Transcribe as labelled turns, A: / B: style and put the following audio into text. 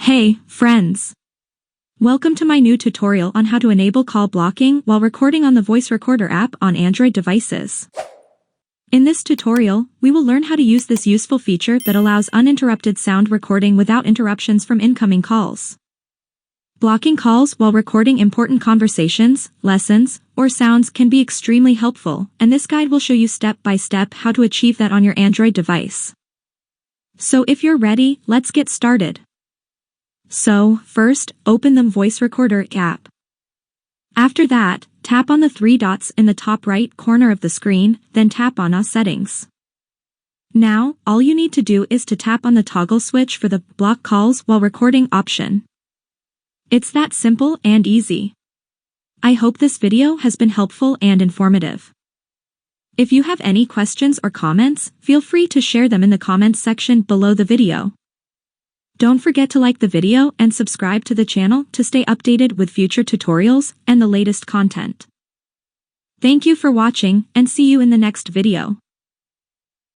A: Hey, friends! Welcome to my new tutorial on how to enable call blocking while recording on the VoiceRecorder app on Android devices. In this tutorial, we will learn how to use this useful feature that allows uninterrupted sound recording without interruptions from incoming calls. Blocking calls while recording important conversations, lessons, or sounds can be extremely helpful, and this guide will show you step by step how to achieve that on your Android device. So if you're ready, let's get started. So, first, open the VoiceRecorder app. After that, tap on the three dots in the top right corner of the screen, then tap on Settings. Now, all you need to do is to tap on the toggle switch for the Block Calls While Recording option. It's that simple and easy. I hope this video has been helpful and informative. If you have any questions or comments, feel free to share them in the comments section below the video. Don't forget to like the video and subscribe to the channel to stay updated with future tutorials and the latest content. Thank you for watching and see you in the next video.